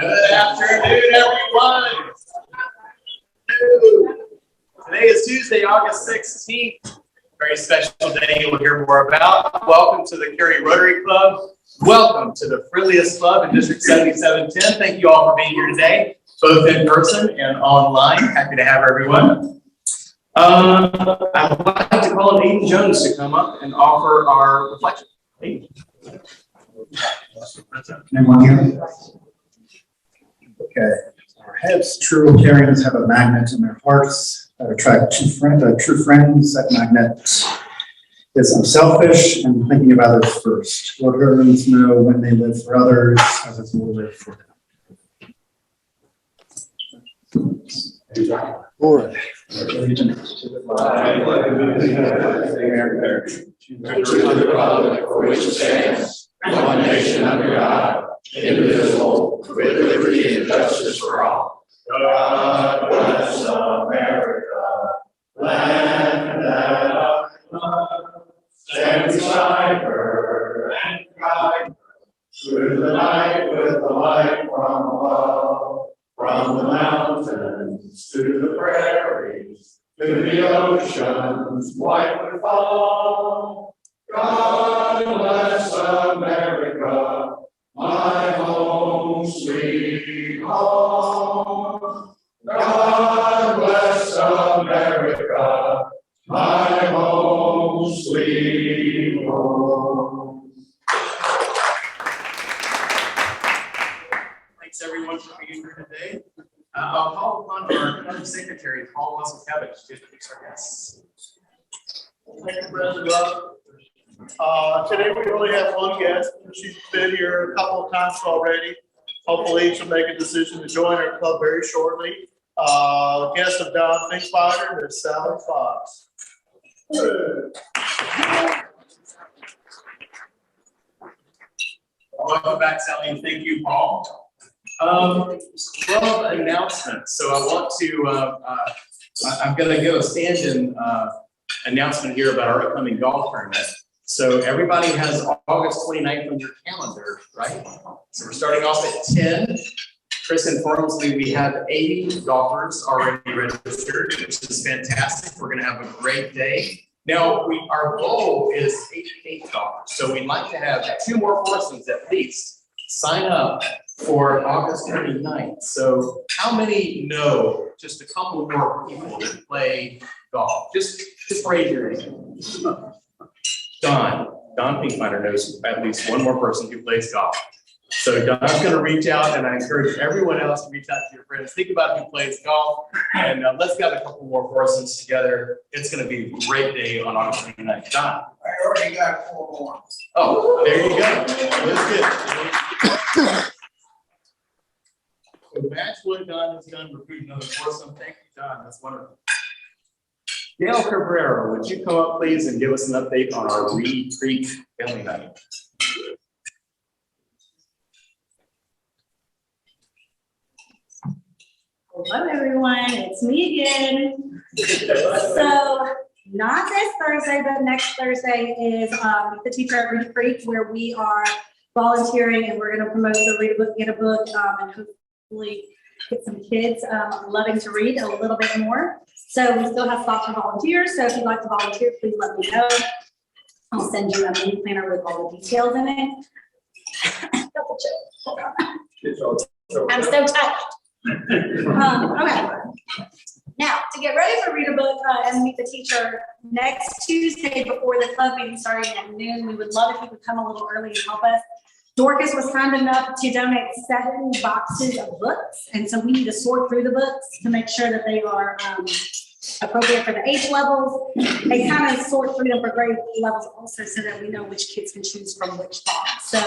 Good afternoon, everyone. Today is Tuesday, August 16th. Very special day you'll hear more about. Welcome to the Cary Rotary Club. Welcome to the friendliest club in District 7710. Thank you all for being here today, both in person and online. Happy to have everyone. I would like to call on Aiden Jones to come up and offer our reflection. Aiden. Anyone here? Okay. Our heads, true Carians have a magnet in their hearts that attract true friends. That magnet is unselfish and thinking of others first. Rotarians know when they live for others, others will live for them. Lord, allegiance to the flag of the republic for which it stands, one nation under God, indivisible, with liberty and justice for all. God bless America, land that I love. Stand beside her and guide her through the night with the light from above. From the mountains to the prairies, to the oceans white with fall. God bless America, my home sweet home. God bless America, my home sweet home. Thanks everyone for being here today. I'll call upon our County Secretary, Paul Wazakevich, to introduce our guests. Thank you, President. Today we only have one guest. She's been here a couple of times already. Hopefully she'll make a decision to join our club very shortly. Guest of Don Finkspider is Sally Fox. Welcome back, Sally, and thank you, Paul. Well, announcements. So I want to, I'm going to give a stand-in announcement here about our upcoming golf tournament. So everybody has August 29th on your calendar, right? So we're starting off at 10. Chris informs me we have 80 golfers already registered, which is fantastic. We're going to have a great day. Now, our goal is 88 golfers. So we'd like to have 2 more persons at least sign up for August 29th. So how many know just a couple more people that play golf? Just raise your hand. Don Finkspider knows at least one more person who plays golf. So Don's going to reach out, and I encourage everyone else to reach out to your friends. Think about who plays golf, and let's get a couple more persons together. It's going to be a great day on August 29th. Don? I already got 4 more. Oh, there you go. That's good. So match what Don has done, recruit another foursome. Thank you, Don. That's wonderful. Gail Cabrera, would you come up, please, and give us an update on our Reed Creek family night? Hello, everyone. It's me again. So, not this Thursday, but next Thursday is the teacher at Reed Creek, where we are volunteering, and we're going to promote the Read a Book, Get a Book, and hopefully get some kids loving to read a little bit more. So we still have spots for volunteers. So if you'd like to volunteer, please let me know. I'll send you a mini planner with all the details in it. I'm so touched. Okay. Now, to get ready for Read a Book and meet the teacher next Tuesday before the club meeting starting at noon, we would love if you could come a little early and help us. Dorcas was kind enough to donate 7 boxes of books, and so we need to sort through the books to make sure that they are appropriate for the age levels. They kind of sort through them for grade levels also, so that we know which kids can choose from which box. So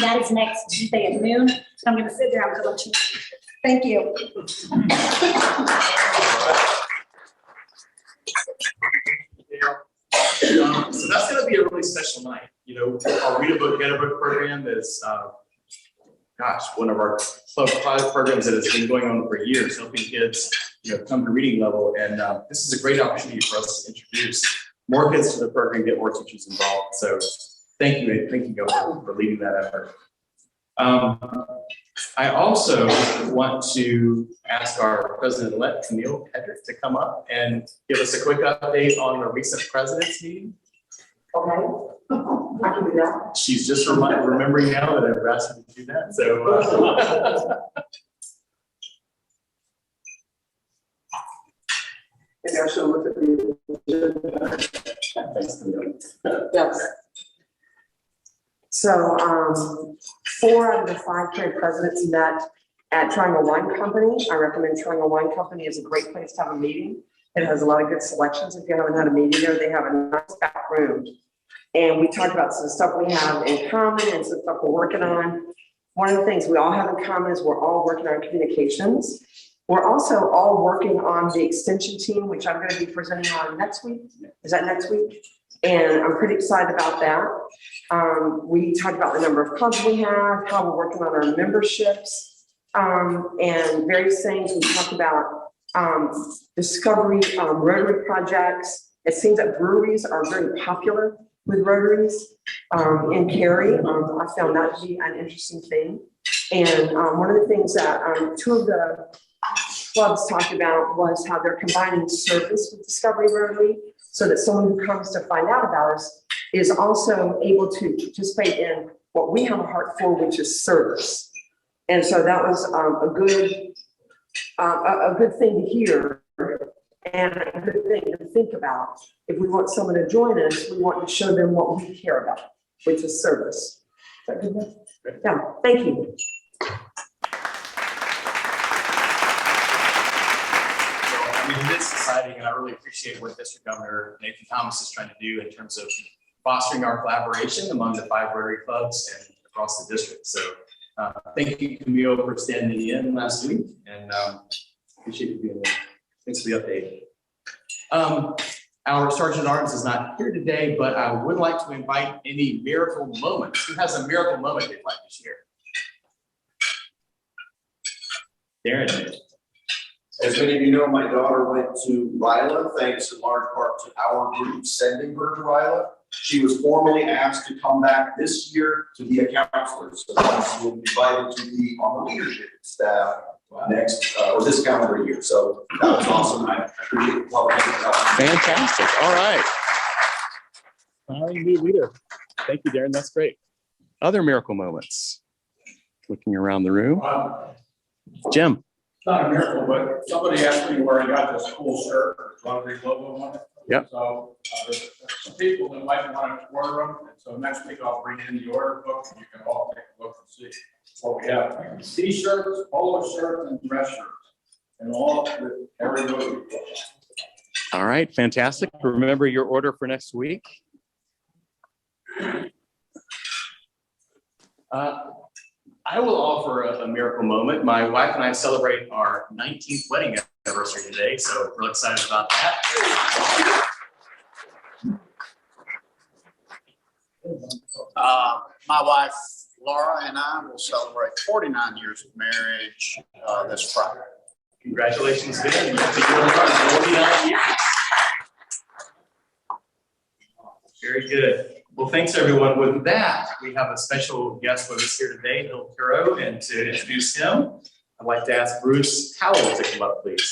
that is next Tuesday at noon. So I'm going to sit there and let you. Thank you. So that's going to be a really special night. You know, our Read a Book, Get a Book program is one of our club pilot programs that has been going on for years, helping kids, come to reading level. And this is a great opportunity for us to introduce more kids to the program, get more teachers involved. So thank you, Gil, for leading that effort. I also want to ask our president-elect, Camille Hedrick, to come up and give us a quick update on the recent president's meeting. Okay. I can do that. She's just remembering now that I've asked her to do that. So. Maybe I should look at the. Yes. So, 4 out of the 5 current presidents met at Triangle Wine Company. I recommend Triangle Wine Company is a great place to have a meeting. It has a lot of good selections. If you haven't had a meeting there, they have a nice back room. And we talked about some stuff we have in common and some stuff we're working on. One of the things we all have in common is we're all working on communications. We're also all working on the extension team, which I'm going to be presenting on next week. Is that next week? And I'm pretty excited about that. We talked about the number of clubs we have, how we're working on our memberships, and various things. We talked about discovery, Rotary projects. It seems that breweries are very popular with Rotaries in Cary. I found that to be an interesting thing. And one of the things that 2 of the clubs talked about was how they're combining service with Discovery Rotary, so that someone who comes to find out about us is also able to participate in what we have a heart for, which is service. And so that was a good thing to hear and a good thing to think about. If we want someone to join us, we want to show them what we care about, which is service. Is that good enough? Yeah, thank you. It's exciting, and I really appreciate what District Governor Nathan Thomas is trying to do in terms of fostering our collaboration among the 5 Rotary clubs and across the district. So thank you, Camille, for standing in last week, and appreciate you being there. Thanks for the update. Our Sergeant at Arms is not here today, but I would like to invite any miracle moments. Who has a miracle moment they'd like to share? Darren. As many of you know, my daughter went to RILA, thanks in large part to our group sending her to RILA. She was formally asked to come back this year to be a counselor. So she will be invited to be on the leadership staff next or this calendar year. So that was awesome. I appreciate it. Fantastic. All right. New leader. Thank you, Darren. That's great. Other miracle moments. Looking around the room. Jim. Not a miracle, but somebody asked me where I got this cool shirt, Rotary logo on it. Yep. So there's some people that might want to order them. And so next week I'll bring in the order book and you can all take a look and see what we have. T-shirts, polo shirts, and dress shirts. And all with every logo. All right, fantastic. Remember your order for next week. I will offer a miracle moment. My wife and I celebrate our 19th wedding anniversary today, so we're excited about that. My wife Laura and I will celebrate 49 years of marriage this Friday. Congratulations again. 49 years. Very good. Well, thanks everyone. With that, we have a special guest with us here today, Carrow, and to introduce him, I'd like to ask Bruce Howell to come up, please.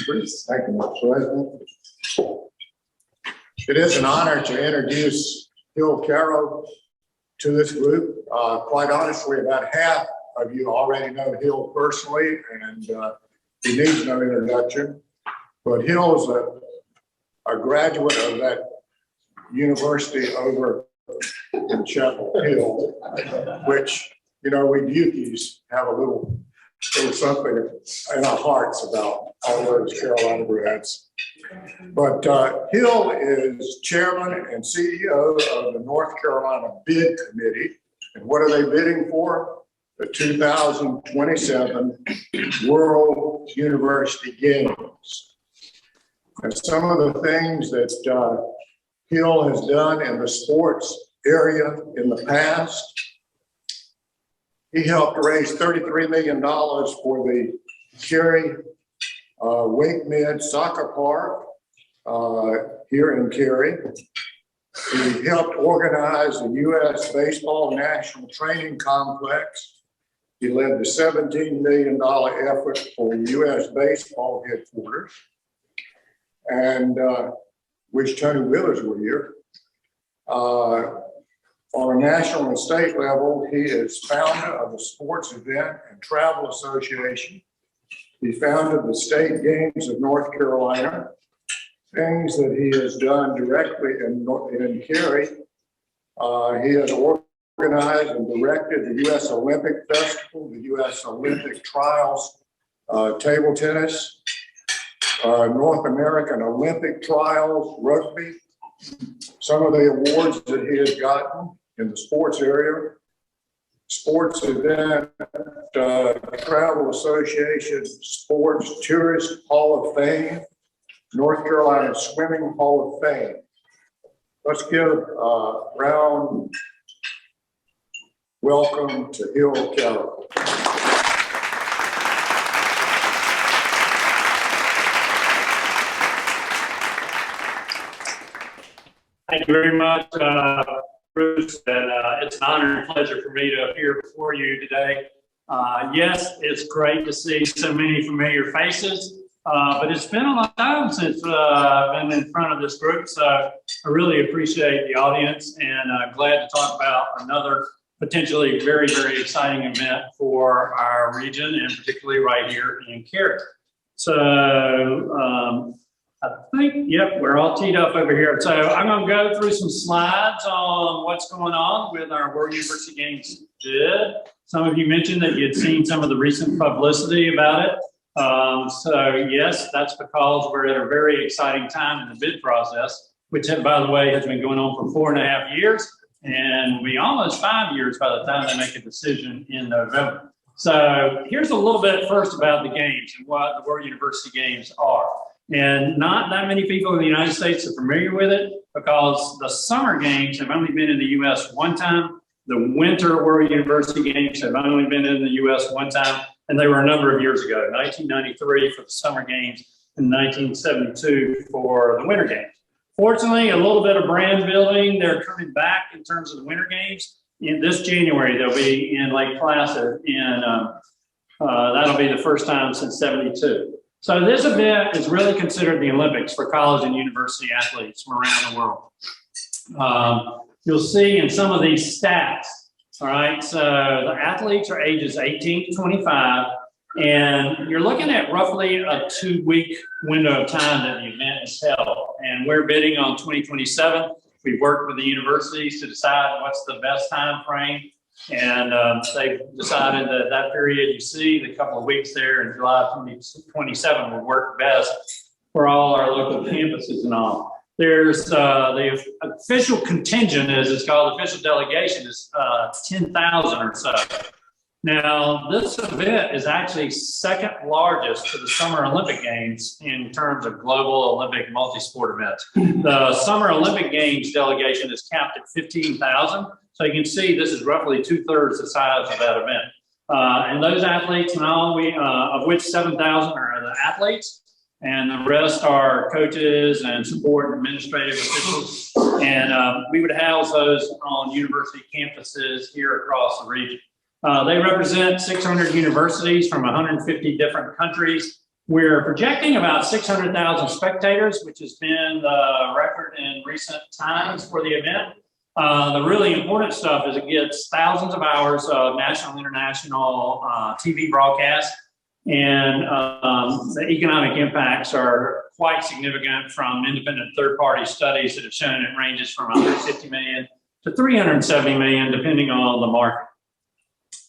Bruce. Thank you, Mr. President. It is an honor to introduce Carrow to this group. Quite honestly, about half of you already know Hill personally, and he needs no introduction. But Hill's a graduate of that university over in Chapel Hill, which, you know, we Bukies have a little something in our hearts about all those Carolina grads. But Hill is chairman and CEO of the North Carolina Bid Committee. And what are they bidding for? The 2027 World University Games. And some of the things that Hill has done in the sports area in the past He helped raise $33 million for the Cary Wake Mid Soccer Park here in Cary. He helped organize the U.S. Baseball National Training Complex. He led the $17 million effort for U.S. Baseball headquarters, and wish Tony Wheelers were here. On a national and state level, he is founder of the Sports Event and Travel Association. He founded the State Games of North Carolina. Things that he has done directly in Cary. He has organized and directed the U.S. Olympic Festival, the U.S. Olympic Trials, table tennis, North American Olympic Trials, rugby. Some of the awards that he has gotten in the sports area: Sports Event, Travel Association, Sports Tourist Hall of Fame, North Carolina Swimming Hall of Fame. Let's give a round welcome to Hill Carrow. Thank you very much, Bruce, and it's an honor and pleasure for me to appear before you today. Yes, it's great to see so many familiar faces. But it's been a long time since I've been in front of this group, so I really appreciate the audience, and glad to talk about another potentially very, very exciting event for our region, and particularly right here in Cary. So I think, yep, we're all teed up over here. So I'm going to go through some slides on what's going on with our World University Games bid. Some of you mentioned that you had seen some of the recent publicity about it. So yes, that's because we're at a very exciting time in the bid process, which, by the way, has been going on for 4.5 years, and will be almost 5 years by the time they make a decision in November. So here's a little bit first about the games and what the World University Games are. And not that many people in the United States are familiar with it, because the summer games have only been in the U.S. one time. The winter World University Games have only been in the U.S. one time, and they were a number of years ago, 1993 for the summer games and 1972 for the winter games. Fortunately, a little bit of brand building. They're coming back in terms of the winter games. In this January, they'll be in Lake Placid, and that'll be the first time since '72. So this event is really considered the Olympics for college and university athletes from around the world. You'll see in some of these stats, all right, so the athletes are ages 18 to 25, and you're looking at roughly a 2-week window of time that the event is held. And we're bidding on 2027. We've worked with the universities to decide what's the best time frame. And they've decided that that period you see, the couple of weeks there in July 2027 will work best for all our local campuses and all. There's the official contingent, as it's called, official delegation is 10,000 or so. Now, this event is actually second largest to the Summer Olympic Games in terms of global Olympic multi-sport events. The Summer Olympic Games delegation is capped at 15,000. So you can see this is roughly 2/3 the size of that event. And those athletes, and all of which 7,000 are the athletes, and the rest are coaches and support and administrative officials. And we would house those on university campuses here across the region. They represent 600 universities from 150 different countries. We're projecting about 600,000 spectators, which has been the record in recent times for the event. The really important stuff is it gets thousands of hours of national and international TV broadcasts, and the economic impacts are quite significant from independent third-party studies that have shown it ranges from 150 million to 370 million, depending on the market.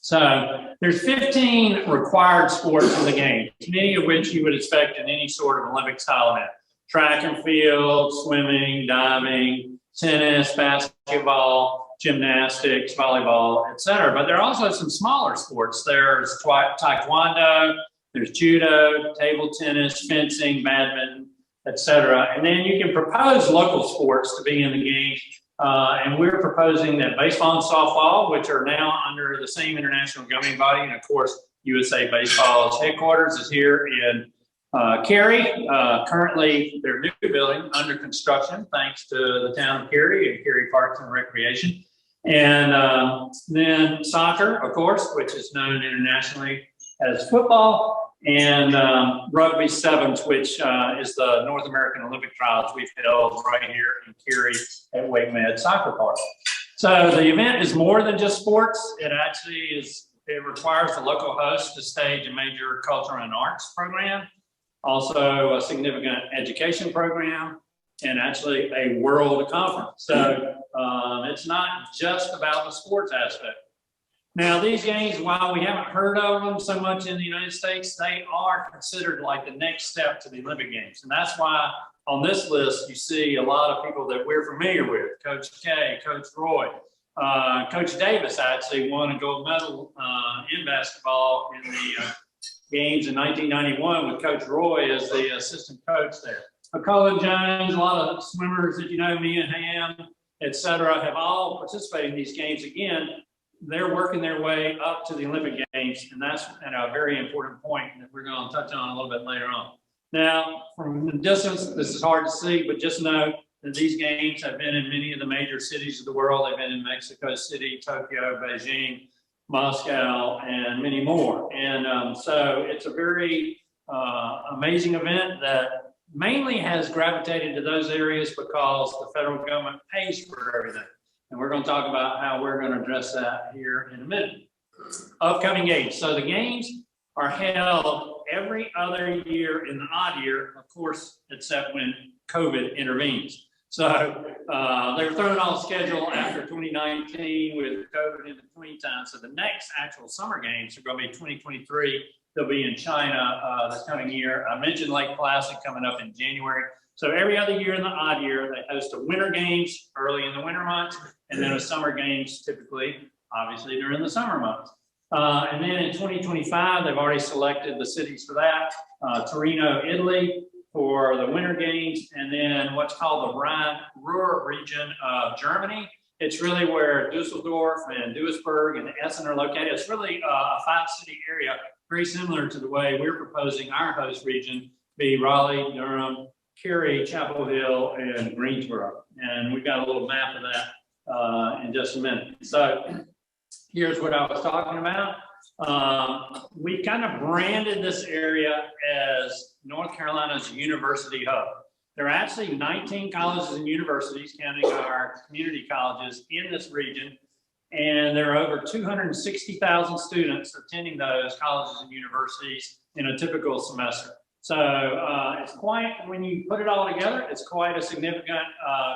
So there's 15 required sports in the game, many of which you would expect in any sort of Olympic style event: track and field, swimming, diving, tennis, basketball, gymnastics, volleyball, etc. But there are also some smaller sports. There's taekwondo, there's judo, table tennis, fencing, badminton, etc. And then you can propose local sports to be in the game. And we're proposing that baseball and softball, which are now under the same international governing body, and of course, USA Baseball's headquarters is here in Cary. Currently, their new building under construction, thanks to the town of Cary and Cary Parks and Recreation. And then soccer, of course, which is known internationally as football, and rugby sevens, which is the North American Olympic trials we've held right here in Cary at Wake Med Soccer Park. So the event is more than just sports. It actually is, it requires the local host to stage a major culture and arts program, also a significant education program, and actually a world conference. So it's not just about the sports aspect. Now, these games, while we haven't heard of them so much in the United States, they are considered like the next step to the Olympic Games. And that's why on this list, you see a lot of people that we're familiar with, Coach K, Coach Roy. Coach Davis actually won a gold medal in basketball in the games in 1991 with Coach Roy as the assistant coach there. Colin Jones, a lot of swimmers that you know, Mia Hamm, et cetera, have all participated in these games. Again, they're working their way up to the Olympic Games, and that's a very important point that we're going to touch on a little bit later on. Now, from the distance, this is hard to see, but just know that these games have been in many of the major cities of the world. They've been in Mexico City, Tokyo, Beijing, Moscow, and many more. And so it's a very amazing event that mainly has gravitated to those areas because the federal government pays for everything. And we're going to talk about how we're going to address that here in a minute. Upcoming games. So the games are held every other year in the odd year, of course, except when COVID intervenes. So they're thrown off schedule after 2019 with COVID in between time. So the next actual summer games are going to be 2023. They'll be in China this coming year. I mentioned Lake Placid coming up in January. So every other year in the odd year, they host a winter games early in the winter months, and then a summer games typically, obviously, during the summer months. And then in 2025, they've already selected the cities for that. Torino, Italy for the winter games, and then what's called the Rhine-Ruhr region of Germany. It's really where Dusseldorf and Duisburg and Essen are located. It's really a 5-city area, very similar to the way we're proposing our host region be Raleigh, Durham, Cary, Chapel Hill, and Greensboro. And we've got a little map of that in just a minute. So here's what I was talking about. We kind of branded this area as North Carolina's university hub. There are actually 19 colleges and universities, counting our community colleges in this region. And there are over 260,000 students attending those colleges and universities in a typical semester. So it's quite, when you put it all together, it's quite a significant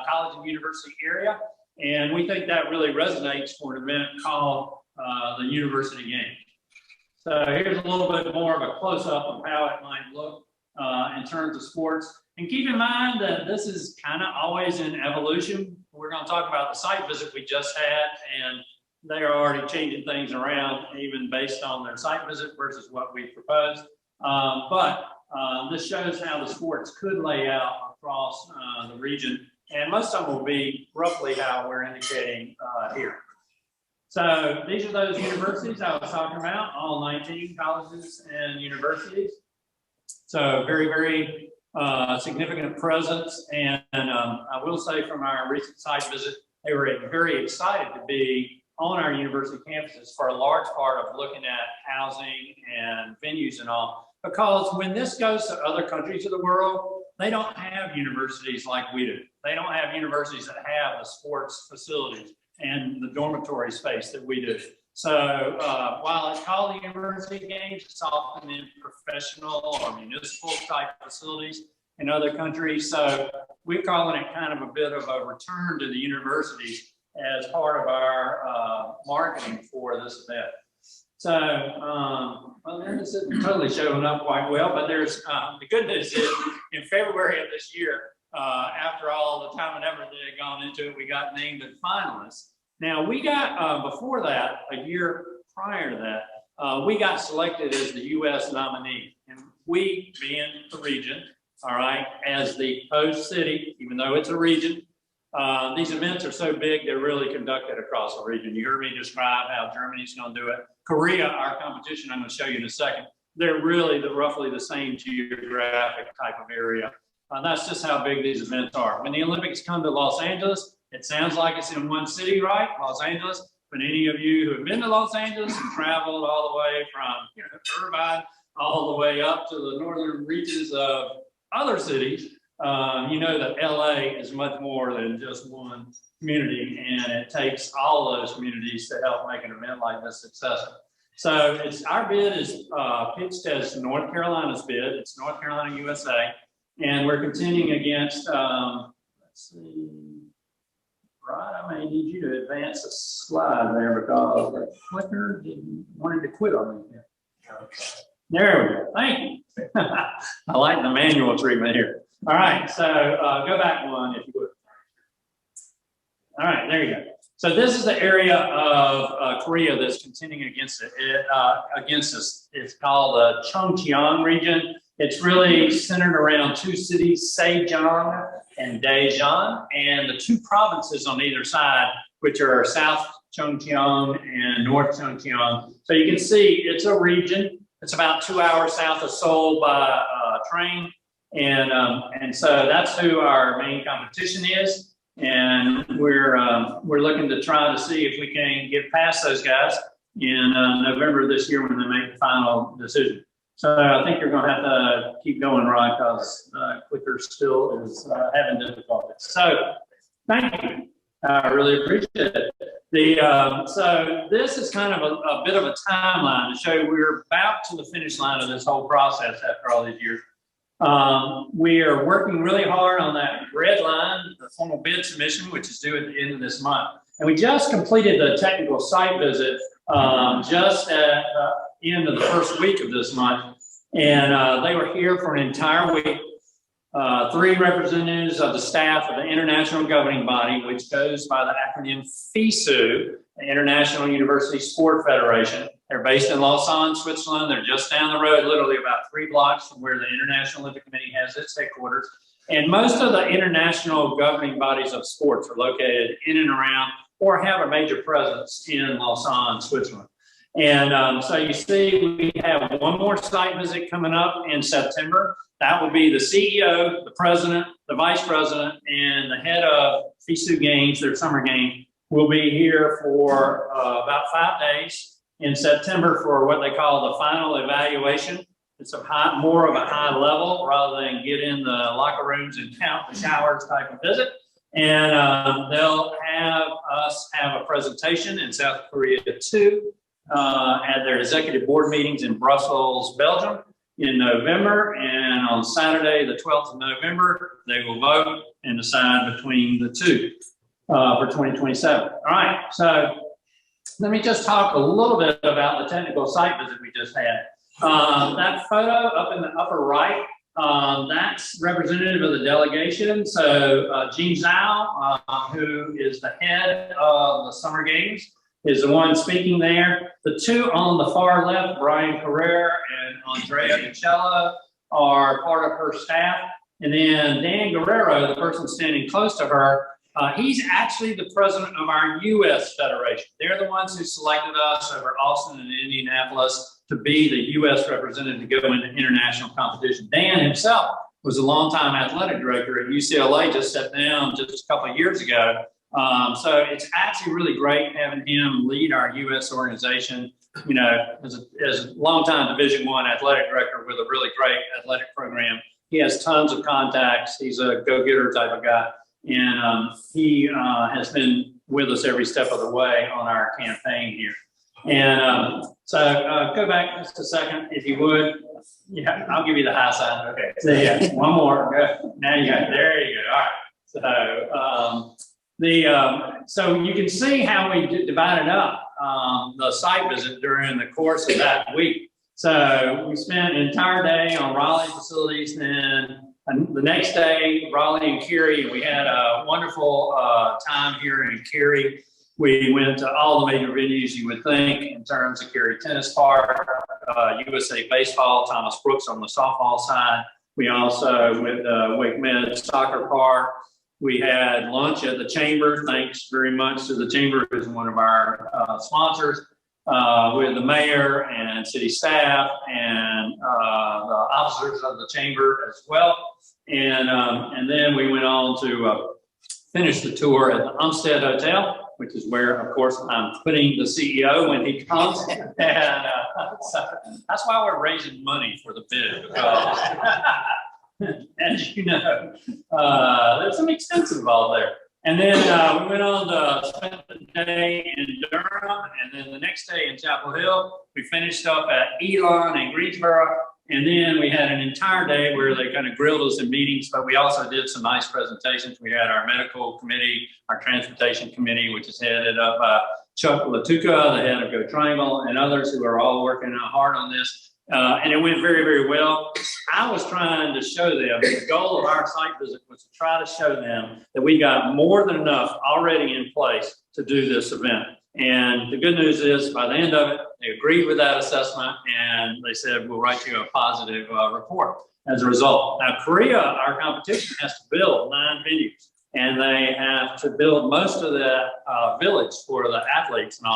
college and university area. And we think that really resonates for an event called the University Games. So here's a little bit more of a close-up of how it might look in terms of sports. And keep in mind that this is kind of always in evolution. We're going to talk about the site visit we just had, and they are already changing things around, even based on their site visit versus what we proposed. But this shows how the sports could lay out across the region, and most of them will be roughly how we're indicating here. So these are those universities I was talking about, all 19 colleges and universities. So very, very significant presence. And I will say from our recent site visit, they were very excited to be on our university campuses for a large part of looking at housing and venues and all. Because when this goes to other countries of the world, they don't have universities like we do. They don't have universities that have the sports facilities and the dormitory space that we do. So while it's called the University Games, it's often in professional or municipal type facilities in other countries. So we're calling it kind of a bit of a return to the universities as part of our marketing for this event. So, well, this isn't totally showing up quite well, but there's, the good news is in February of this year, after all the time and effort that had gone into it, we got named as finalists. Now we got, before that, a year prior to that, we got selected as the U.S. nominee. And we, being the region, all right, as the host city, even though it's a region, These events are so big, they're really conducted across the region. You heard me describe how Germany's going to do it. Korea, our competition, I'm going to show you in a second. They're really roughly the same geographic type of area. That's just how big these events are. When the Olympics come to Los Angeles, it sounds like it's in one city, right? Los Angeles. But any of you who have been to Los Angeles and traveled all the way from Irvine all the way up to the northern reaches of other cities, you know that LA is much more than just one community, and it takes all of those communities to help make an event like this successful. So our bid is pitched as North Carolina's bid. It's North Carolina, USA, and we're contending against, let's see, right, I may need you to advance a slide there because the clicker wanted to quit on me. There we go, thank you. I like the manual treatment here. All right, so go back one if you would. All right, there you go. So this is the area of Korea that's contending against it. Against us. It's called the Chungcheong region. It's really centered around two cities, Sejong and Daejeon, and the two provinces on either side, which are South Chungcheong and North Chungcheong. So you can see it's a region. It's about 2 hours south of Seoul by train. And so that's who our main competition is. And we're looking to try to see if we can get past those guys in November this year when they make the final decision. So I think you're going to have to keep going, Rod, because clicker still is having difficulties. So thank you. I really appreciate it. So this is kind of a bit of a timeline to show you we're about to the finish line of this whole process after all these years. We are working really hard on that red line, the formal bid submission, which is due at the end of this month. And we just completed the technical site visit just at the end of the first week of this month. And they were here for an entire week. 3 representatives of the staff of the International Governing Body, which goes by the acronym FISU, the International University Sport Federation. They're based in Lausanne, Switzerland. They're just down the road, literally about 3 blocks from where the International Olympic Committee has its headquarters. And most of the international governing bodies of sports are located in and around or have a major presence in Lausanne, Switzerland. And so you see, we have one more site visit coming up in September. That will be the CEO, the president, the vice president, and the head of FISU Games, their summer game, will be here for about 5 days in September for what they call the final evaluation. It's more of a high level rather than get in the locker rooms and count the showers type of visit. And they'll have us have a presentation in South Korea too at their executive board meetings in Brussels, Belgium in November. And on Saturday, the 12th of November, they will vote and decide between the two for 2027. All right, so let me just talk a little bit about the technical site visit we just had. That photo up in the upper right, that's representative of the delegation. So Jean Zhao, who is the head of the Summer Games, is the one speaking there. The two on the far left, Brian Carrera and Andrea Michela, are part of her staff. And then Dan Guerrero, the person standing close to her, he's actually the president of our U.S. Federation. They're the ones who selected us over Austin and Indianapolis to be the U.S. representative to go into international competition. Dan himself was a longtime athletic director at UCLA, just stepped down just a couple of years ago. So it's actually really great having him lead our U.S. organization, you know, as a longtime Division I athletic director with a really great athletic program. He has tons of contacts. He's a go-getter type of guy. And he has been with us every step of the way on our campaign here. And so go back just a second, if you would. Yeah, I'll give you the high side. Okay, so yeah, one more. Go. Now you got it. There you go. All right. So you can see how we divided up the site visit during the course of that week. So we spent an entire day on Raleigh facilities, then the next day, Raleigh and Cary. We had a wonderful time here in Cary. We went to all the major venues you would think in terms of Cary Tennis Park, USA Baseball, Thomas Brooks on the softball side. We also went to Wake Med Soccer Park, We had lunch at the chamber. Thanks very much to the chamber, who's one of our sponsors, with the mayor and city staff and the officers of the chamber as well. And then we went on to finish the tour at the Umstead Hotel, which is where, of course, I'm putting the CEO when he comes. And so that's why we're raising money for the bid, because as you know, there's some expense involved there. And then we went on to spend the day in Durham, and then the next day in Chapel Hill. We finished up at Elon and Greensboro, and then we had an entire day where they kind of grilled us in meetings, but we also did some nice presentations. We had our medical committee, our transportation committee, which is headed up by Chuck Latuka, the head of Go Triangle, and others who are all working hard on this. And it went very, very well. I was trying to show them, the goal of our site visit was to try to show them that we got more than enough already in place to do this event. And the good news is, by the end of it, they agreed with that assessment, and they said, we'll write you a positive report as a result. Now, Korea, our competition, has to build 9 venues, and they have to build most of the village for the athletes and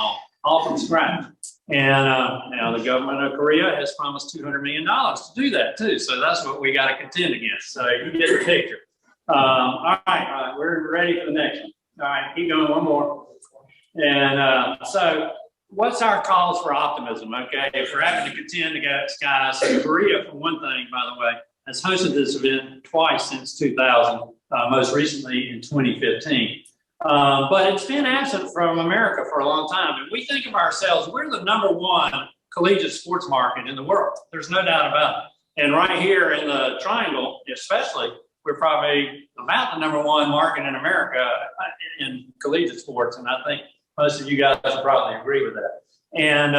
all from scratch. And now the government of Korea has promised $200 million to do that too. So that's what we got to contend against. So you get the picture. All right, we're ready for the next one. All right, keep going, one more. And so what's our cause for optimism? Okay, if we're having to contend against guys, Korea, for one thing, by the way, has hosted this event twice since 2000, most recently in 2015. But it's been absent from America for a long time. And we think of ourselves, we're the #1 collegiate sports market in the world. There's no doubt about it. And right here in the Triangle, especially, we're probably about the #1 market in America in collegiate sports. And I think most of you guys will probably agree with that. And,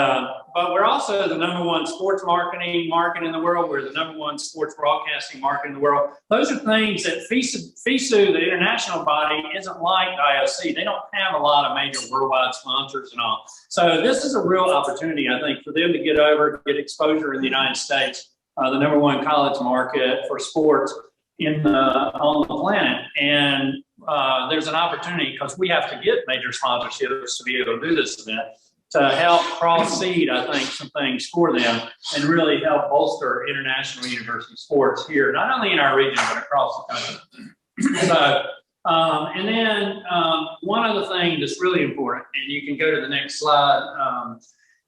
but we're also the #1 sports marketing market in the world. We're the #1 sports broadcasting market in the world. Those are things that FISU, the international body, isn't like IOC. They don't have a lot of major worldwide sponsors and all. So this is a real opportunity, I think, for them to get over, get exposure in the United States, the #1 college market for sports on the planet. And there's an opportunity, because we have to get major sponsorships to be able to do this event, to help cross-seed, I think, some things for them and really help bolster international university sports here, not only in our region, but across the country. So, and then one other thing that's really important, and you can go to the next slide,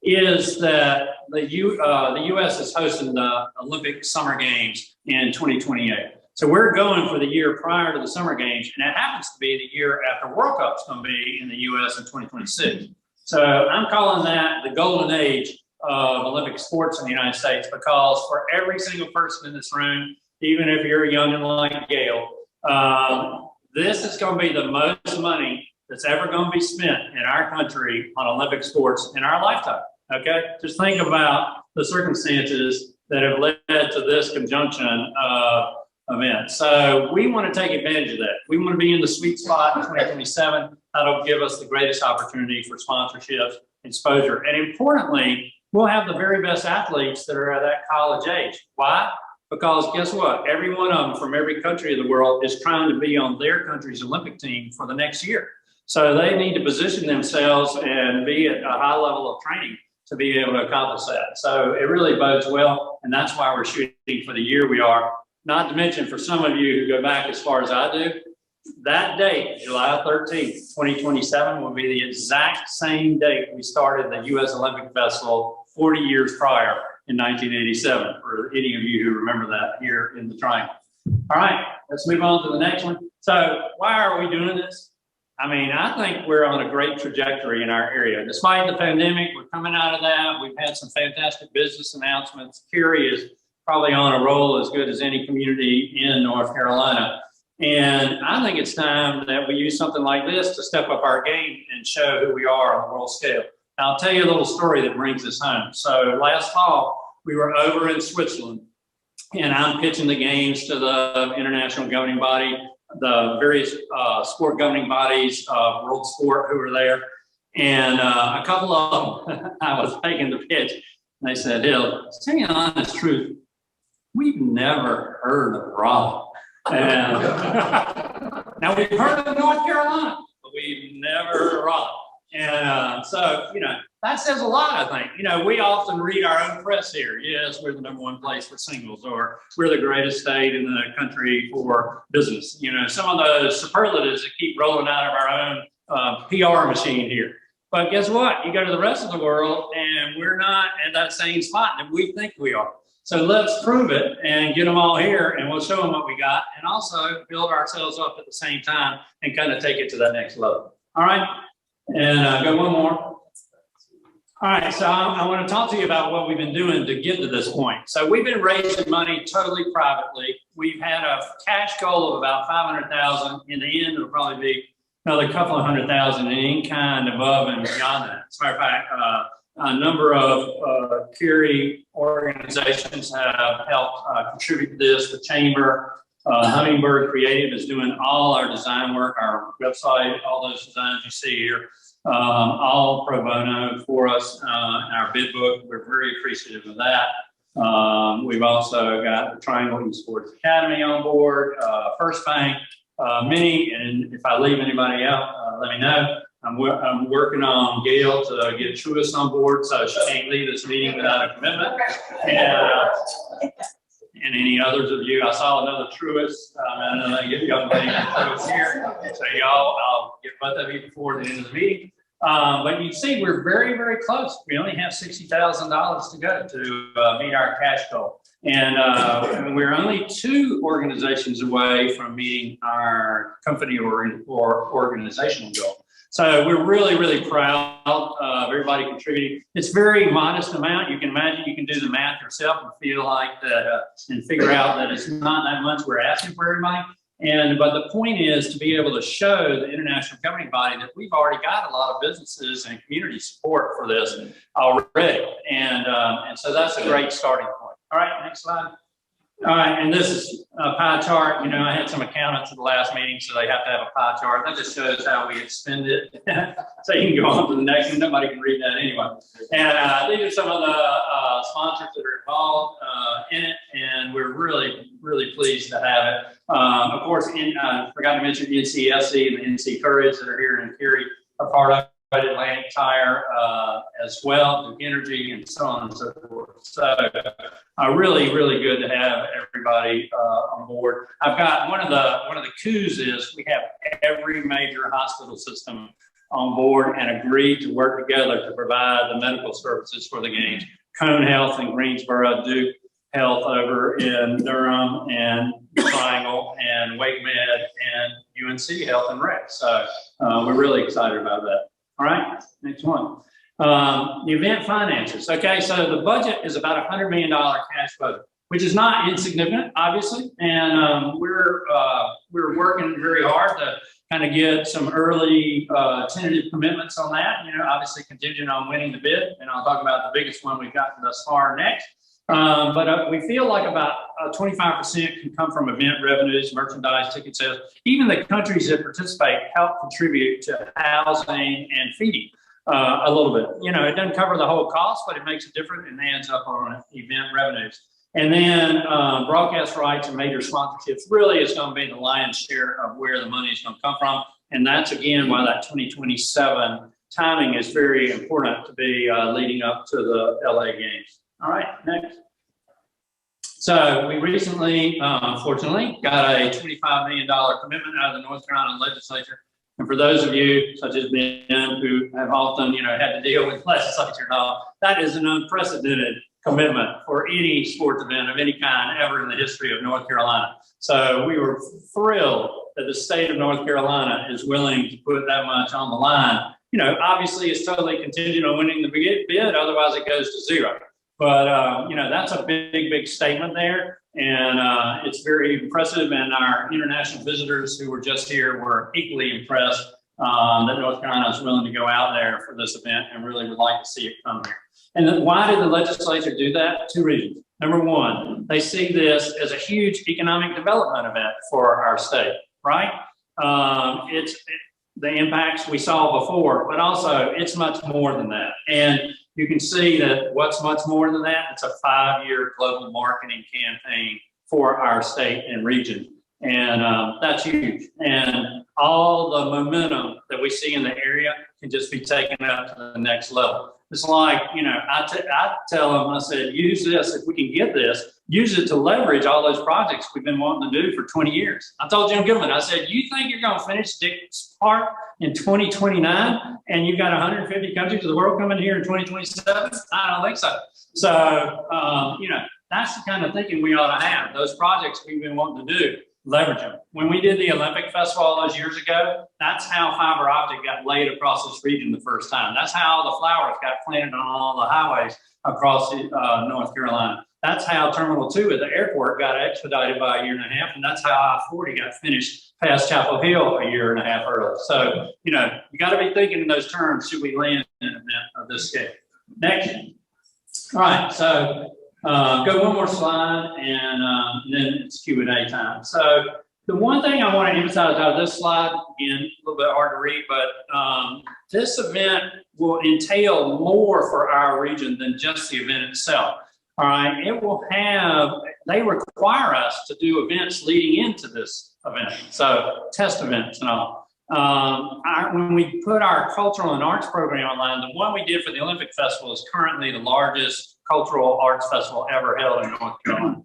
is that the U.S. is hosting the Olympic Summer Games in 2028. So we're going for the year prior to the Summer Games, and it happens to be the year after World Cup's going to be in the U.S. in 2026. So I'm calling that the golden age of Olympic sports in the United States, because for every single person in this room, even if you're young and like Gail, this is going to be the most money that's ever going to be spent in our country on Olympic sports in our lifetime. Okay, just think about the circumstances that have led to this conjunction event. So we want to take advantage of that. We want to be in the sweet spot in 2027. That'll give us the greatest opportunity for sponsorships, exposure, and importantly, we'll have the very best athletes that are at that college age. Why? Because guess what? Every one of them from every country of the world is trying to be on their country's Olympic team for the next year. So they need to position themselves and be at a high level of training to be able to accomplish that. So it really bodes well, and that's why we're shooting for the year we are. Not to mention, for some of you who go back as far as I do, that date, July 13th, 2027, will be the exact same date we started the U.S. Olympic Festival 40 years prior in 1987, for any of you who remember that here in the Triangle. All right, let's move on to the next one. So why are we doing this? I mean, I think we're on a great trajectory in our area. Despite the pandemic, we're coming out of that. We've had some fantastic business announcements. Cary is probably on a roll as good as any community in North Carolina. And I think it's time that we use something like this to step up our game and show who we are on the world scale. Now, I'll tell you a little story that brings this home. So last fall, we were over in Switzerland, and I'm pitching the games to the international governing body, the various sport governing bodies of world sport who were there. And a couple of them, I was taking the pitch, and they said, Hill, to tell you the honest truth, we've never heard of Raleigh. And now we've heard of North Carolina, but we've never heard of Raleigh. And so, you know, that says a lot, I think. You know, we often read our own press here. Yes, we're the #1 place for singles, or we're the greatest state in the country for business. You know, some of those superlatives that keep rolling out of our own PR machine here. But guess what? You go to the rest of the world and we're not at that same spot that we think we are. So let's prove it and get them all here, and we'll show them what we got, and also build ourselves up at the same time and kind of take it to that next level. All right, and go one more. All right, so I want to talk to you about what we've been doing to get to this point. So we've been raising money totally privately. We've had a cash goal of about 500,000. In the end, it'll probably be another couple of 100,000 in kind above and beyond that. As a matter of fact, a number of Cary organizations have helped contribute to this. The Chamber, Hummingbird Creative is doing all our design work, our website, all those designs you see here, all pro bono for us. Our bid book, we're very appreciative of that. We've also got the Triangle Esports Academy on board, First Bank, many, and if I leave anybody out, let me know. I'm working on Gail to get Truist on board, so she can't leave this meeting without a commitment. And any others of you, I saw another Truist, and I get young lady Truist here. So y'all, I'll get both of you before the end of the meeting. But you see, we're very, very close. We only have $60,000 to go to meet our cash goal. And we're only 2 organizations away from meeting our company or organizational goal. So we're really, really proud of everybody contributing. It's a very modest amount. You can imagine, you can do the math yourself and feel like that, and figure out that it's not that much we're asking for everybody. But the point is to be able to show the international governing body that we've already got a lot of businesses and community support for this already. And so that's a great starting point. All right, next slide. All right, and this is a pie chart. You know, I had some accountants at the last meeting, so they have to have a pie chart. That just shows how we expend it. So you can go on to the next one. Nobody can read that anyway. And these are some of the sponsors that are involved in it, and we're really, really pleased to have it. Of course, I forgot to mention NCSC and the NC Courage that are here in Cary are part of Atlantic Tire as well, Duke Energy, and so on and so forth. So really, really good to have everybody on board. I've got one of the coups is we have every major hospital system on board and agreed to work together to provide the medical services for the games. Cone Health in Greensboro, Duke Health over in Durham, and Triangle, and Wake Med, and UNC Health and Rec. So we're really excited about that. All right, next one. The event finances. Okay, so the budget is about $100 million cash budget, which is not insignificant, obviously. And we're working very hard to kind of get some early tentative commitments on that. You know, obviously contingent on winning the bid, and I'll talk about the biggest one we've gotten thus far next. But we feel like about 25% can come from event revenues, merchandise, ticket sales. Even the countries that participate help contribute to housing and feeding a little bit. You know, it doesn't cover the whole cost, but it makes a difference and adds up on event revenues. And then broadcast rights and major sponsorships really is going to be the lion's share of where the money is going to come from. And that's, again, why that 2027 timing is very important to be leading up to the LA Games. All right, next. So we recently, fortunately, got a $25 million commitment out of the North Carolina legislature. And for those of you, such as Ben, who have often, you know, had to deal with legislature and all, that is an unprecedented commitment for any sports event of any kind ever in the history of North Carolina. So we were thrilled that the state of North Carolina is willing to put that much on the line. You know, obviously it's totally contingent on winning the bid, otherwise it goes to zero. But, you know, that's a big, big statement there. And it's very impressive. And our international visitors who were just here were equally impressed that North Carolina is willing to go out there for this event and really would like to see it come here. And then why did the legislature do that? 2 reasons. Number one, they see this as a huge economic development event for our state, right? It's the impacts we saw before, but also it's much more than that. And you can see that what's much more than that, it's a 5-year global marketing campaign for our state and region. And that's huge. And all the momentum that we see in the area can just be taken up to the next level. It's like, you know, I tell them, I said, use this, if we can get this, use it to leverage all those projects we've been wanting to do for 20 years. I told Jim Goodman, I said, you think you're going to finish Dix Park in 2029 and you've got 150 countries of the world coming here in 2027? I don't think so. So, you know, that's the kind of thinking we ought to have. Those projects we've been wanting to do, leverage them. When we did the Olympic Festival all those years ago, that's how fiber optic got laid across this region the first time. That's how the flowers got planted on all the highways across North Carolina. That's how Terminal 2 at the airport got expedited by a year and a half, and that's how I-40 got finished past Chapel Hill a year and a half early. So, you know, you got to be thinking in those terms, should we land in an event of this scale? Next. All right, so go one more slide, and then it's Q&A time. So the one thing I want to emphasize out of this slide, again, a little bit hard to read, but this event will entail more for our region than just the event itself. All right, it will have, they require us to do events leading into this event. So test events and all. When we put our cultural and arts program online, the one we did for the Olympic Festival is currently the largest cultural arts festival ever held in North Carolina.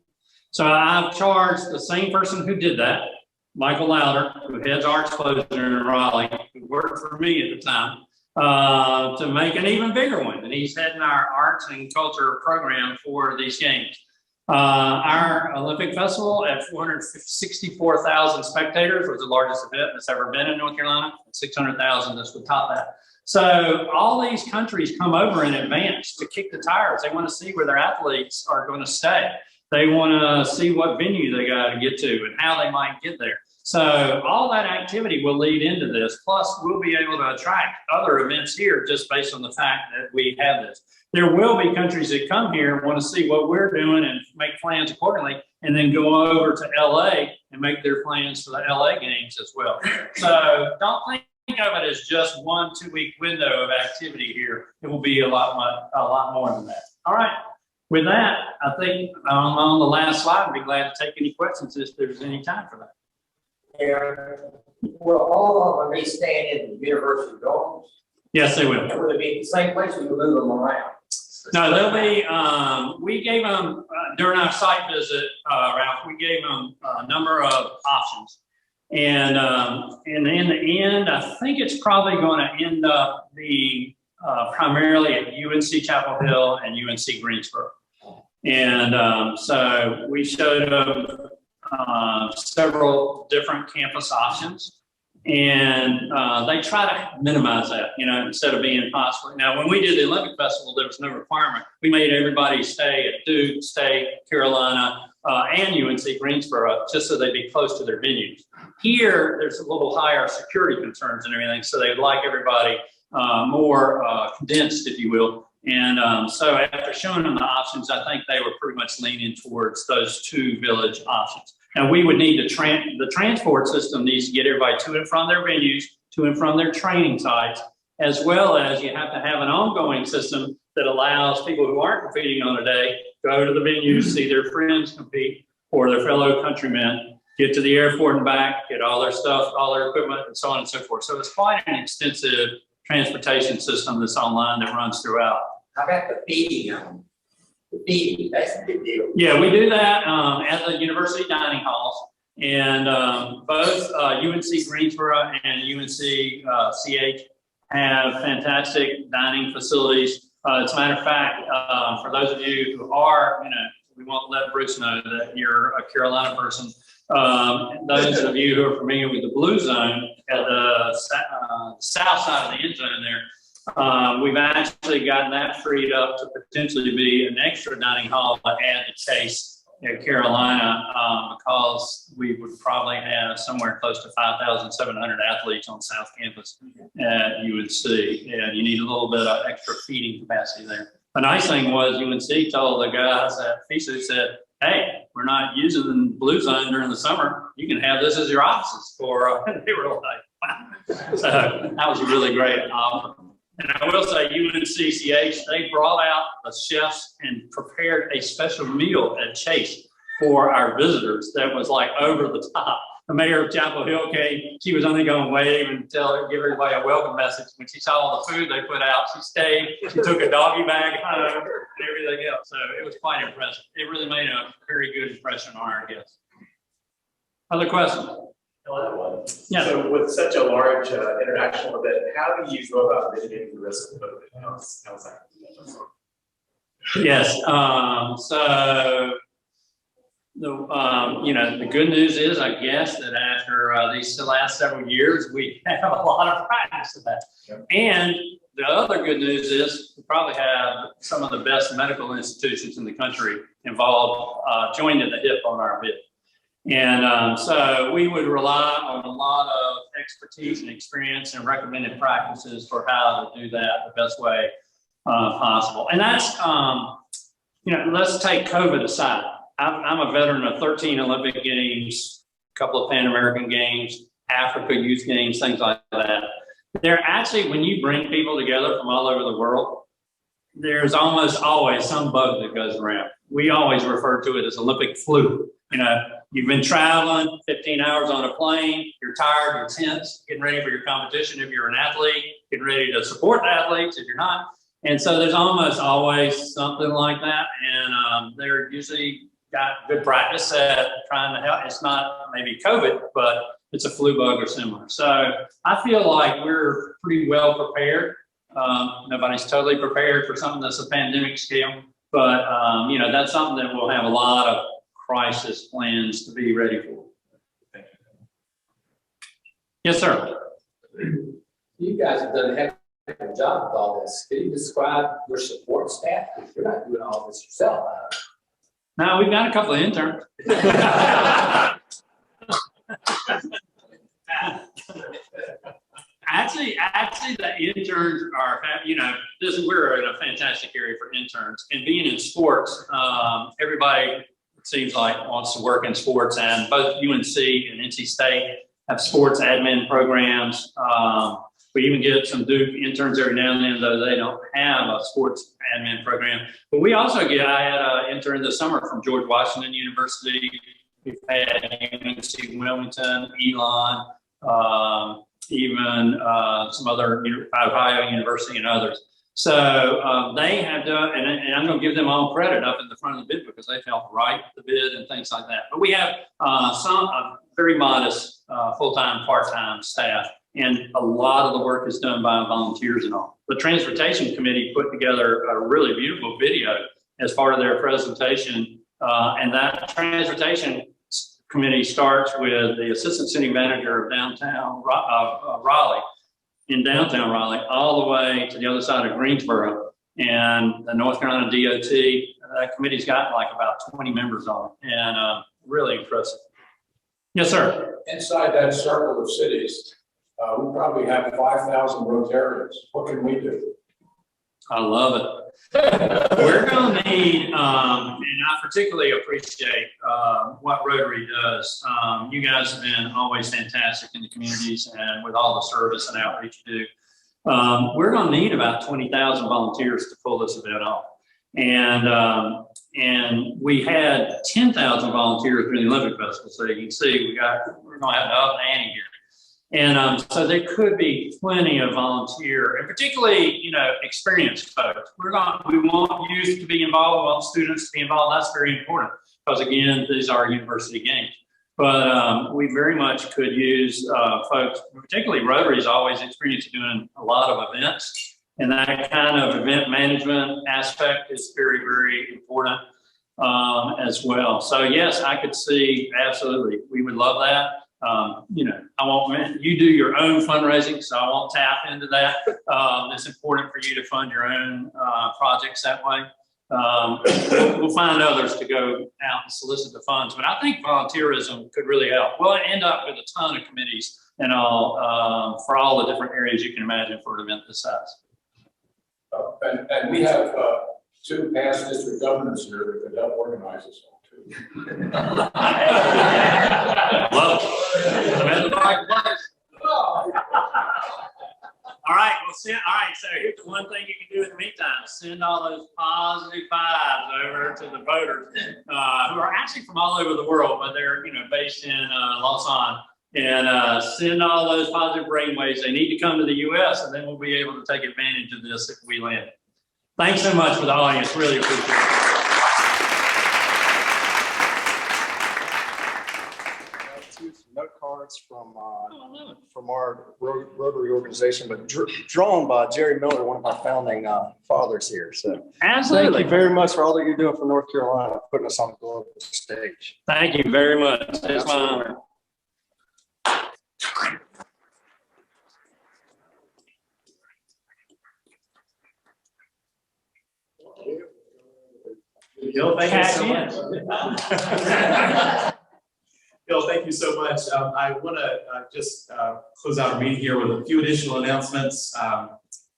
So I've charged the same person who did that, Michael Lauder, who heads arts closure in Raleigh, who worked for me at the time, to make an even bigger one. And he's heading our arts and culture program for these games. Our Olympic Festival at 464,000 spectators was the largest event that's ever been in North Carolina. 600,000, this would top that. So all these countries come over in advance to kick the tires. They want to see where their athletes are going to stay. They want to see what venue they got to get to and how they might get there. So all that activity will lead into this. Plus, we'll be able to attract other events here just based on the fact that we have this. There will be countries that come here and want to see what we're doing and make plans accordingly, and then go over to LA and make their plans for the LA games as well. So don't think of it as just 1 2-week window of activity here. It will be a lot more than that. All right. With that, I think I'm on the last slide. I'd be glad to take any questions if there's any time for that. Will all of them be staying in the university dorms? Yes, they will. Will they be in the same place or will you move them around? No, they'll be, we gave them, during our site visit, Ralph, we gave them a number of options. And in the end, I think it's probably going to end up being primarily at UNC Chapel Hill and UNC Greensboro. And so we showed them several different campus options. And they try to minimize that, you know, instead of being possible. Now, when we did the Olympic Festival, there was no requirement. We made everybody stay at Duke, State, Carolina, and UNC Greensboro, just so they'd be close to their venues. Here, there's a little higher security concerns and everything, so they'd like everybody more condensed, if you will. And so after showing them the options, I think they were pretty much leaning towards those 2 village options. And we would need to the transport system needs to get everybody to and from their venues, to and from their training sites, as well as you have to have an ongoing system that allows people who aren't competing on a day go to the venues, see their friends compete or their fellow countrymen, get to the airport and back, get all their stuff, all their equipment, and so on and so forth. So it's quite an extensive transportation system that's online that runs throughout. How about the feeding of them? The feeding, that's a big deal. Yeah, we do that at the university dining halls. And both UNC Greensboro and UNC CH have fantastic dining facilities. As a matter of fact, for those of you who are, you know, we won't let Bruce know that you're a Carolina person. Those of you who are familiar with the Blue Zone at the south side of the end zone there, we've actually gotten that freed up to potentially be an extra dining hall to add to Chase at Carolina, because we would probably have somewhere close to 5,700 athletes on South Campus at UNC, and you need a little bit of extra feeding capacity there. The nice thing was UNC told the guys at FISU, said, hey, we're not using the Blue Zone during the summer. You can have this as your offices for, they were like, wow. So that was a really great offer. And I will say UNCCH, they brought out the chefs and prepared a special meal at Chase for our visitors that was like over the top. The mayor of Chapel Hill came, she was only going to wave and give everybody a welcome message. When she saw all the food they put out, she stayed, she took a doggy bag home and everything else. So it was quite impressive. It really made a very good impression on our guests. Other questions? Yeah. So with such a large international event, how do you go about mitigating the risk of COVID? How's that? Yes, so the good news is, I guess, that after these last several years, we have a lot of practice of that. Yep. And the other good news is we probably have some of the best medical institutions in the country involved, joined at the hip on our bid. And so we would rely on a lot of expertise and experience and recommended practices for how to do that the best way possible. And that's, let's take COVID aside. I'm a veteran of 13 Olympic Games, a couple of Pan American Games, Africa Youth Games, things like that. They're actually, when you bring people together from all over the world, there's almost always some bug that goes around. We always refer to it as Olympic flu. You've been traveling 15 hours on a plane, you're tired, you're tense, getting ready for your competition if you're an athlete, getting ready to support athletes if you're not. And so there's almost always something like that. And they're usually got good practice at trying to help. It's not maybe COVID, but it's a flu bug or similar. So I feel like we're pretty well prepared. Nobody's totally prepared for something that's a pandemic scale, but that's something that we'll have a lot of crisis plans to be ready for. Yes, sir. You guys have done a heck of a job with all this. Can you describe your support staff? You're not doing all this yourself. No, we've got a couple of interns. Actually, the interns are, we're in a fantastic area for interns. And being in sports, everybody, it seems like, wants to work in sports, and both UNC and NC State have sports admin programs. We even get some Duke interns every now and then, though they don't have a sports admin program. But we also I had an intern this summer from George Washington University. We've had UNC Wilmington, Elon, even some other, Ohio University and others. So they have done, and I'm going to give them all credit up in the front of the bid because they've helped write the bid and things like that. But we have some very modest full-time, part-time staff, and a lot of the work is done by volunteers and all. The Transportation Committee put together a really beautiful video as part of their presentation, and that Transportation Committee starts with the Assistant City Manager of downtown Raleigh, in downtown Raleigh, all the way to the other side of Greensboro, and the North Carolina DOT. That committee's got like about 20 members on it, and really impressive. Yes, sir. Inside that circle of cities, we probably have 5,000 Rotarians. What can we do? I love it. We're going to need, and I particularly appreciate what Rotary does. You guys have been always fantastic in the communities and with all the service and outreach you do. We're going to need about 20,000 volunteers to pull this event off. And we had 10,000 volunteers during the Olympic Festival. So you can see we're going to have an up and ante here. And so there could be plenty of volunteer, and particularly, experienced folks. We want youth to be involved, we want students to be involved. That's very important because, again, these are university games. But we very much could use folks, particularly Rotary is always experienced doing a lot of events. And that kind of event management aspect is very, very important as well. So, yes, I could see, absolutely, we would love that. I won't, you do your own fundraising, so I won't tap into that. It's important for you to fund your own projects that way. We'll find others to go out and solicit the funds, but I think volunteerism could really help. We'll end up with a ton of committees and all for all the different areas you can imagine for an event this size. And we have 2 past district governors here that could help organize this all too. Love it. I'm at the right place. All right, we'll see. All right. right, so here's the one thing you can do in the meantime, send all those positive vibes over to the voters, who are actually from all over the world, but they're, based in, Lausanne. And, send all those positive brainwaves. They need to come to the US, and then we'll be able to take advantage of this if we land. Thanks so much for the audience, really appreciate it. Some note cards from our Rotary organization, but drawn by Jerry Miller, one of our founding fathers here. So Absolutely. thank you very much for all that you're doing for North Carolina, putting us on the global stage. Thank you very much. It's my honor. Bill, thank you so much. Bill, thank you so much. I want to just close out our meeting here with a few additional announcements.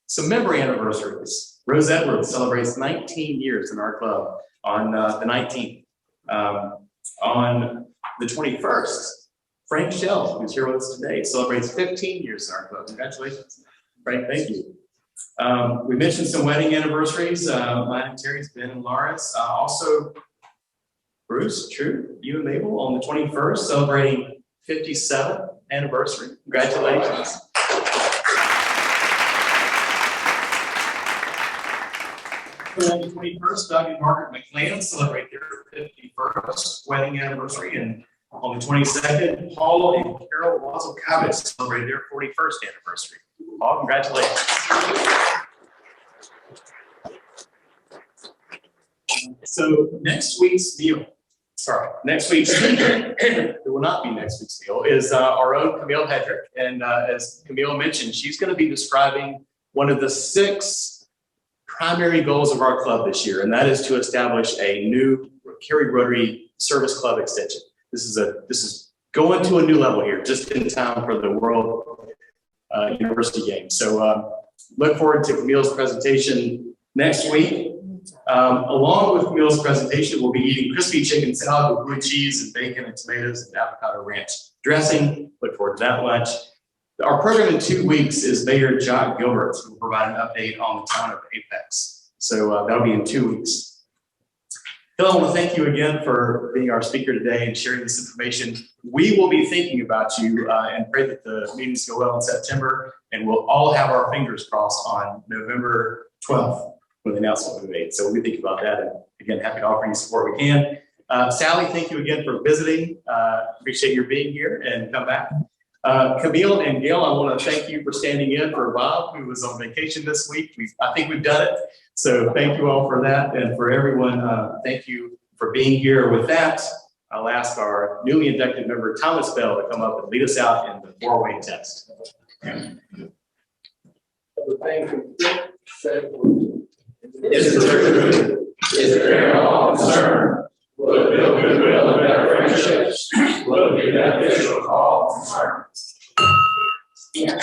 Some member anniversaries. Rose Edwards celebrates 19 years in our club on the 19th. On the 21st, Frank Shell, who's here with us today, celebrates 15 years in our club. Congratulations, Frank, thank you. We mentioned some wedding anniversaries. Mine and Terry's, Ben and Laura's. Also, Bruce, True, you and Mabel on the 21st, celebrating 57th anniversary. Congratulations. On the 21st, Doug and Margaret McLean celebrate their 51st wedding anniversary. And on the 22nd, Paul and Carrow Wazelkowicz celebrate their 41st anniversary. Paul, congratulations. So next week's meal, it will not be next week's meal, is our own Camille Hedrick. And as Camille mentioned, she's going to be describing one of the 6 primary goals of our club this year, and that is to establish a new Cary Rotary Service Club extension. This is going to a new level here, just in time for the World University Games. So look forward to Camille's presentation next week. Along with Camille's presentation, we'll be eating crispy chicken salad with blue cheese and bacon and tomatoes and avocado ranch dressing. Look forward to that lunch. Our program in 2 weeks is Mayor Jock Gilbert, who will provide an update on the town of Apex. So that'll be in 2 weeks. Phil, I want to thank you again for being our speaker today and sharing this information. We will be thinking about you and pray that the meetings go well in September, and we'll all have our fingers crossed on November 12th when the announcement will be made. So we think about that, and again, happy to offer you support we can. Sally, thank you again for visiting. Appreciate your being here, and come back. Camille and Gail, I want to thank you for standing in for Bob, who was on vacation this week. I think we've done it. So thank you all for that. And for everyone, thank you for being here. With that, I'll ask our newly inducted member, Thomas Bell, to come up and lead us out in the 4-way test. Is the truth, is there all concern, will it build goodwill and better friendships, will it be beneficial to all concerned. Yeah.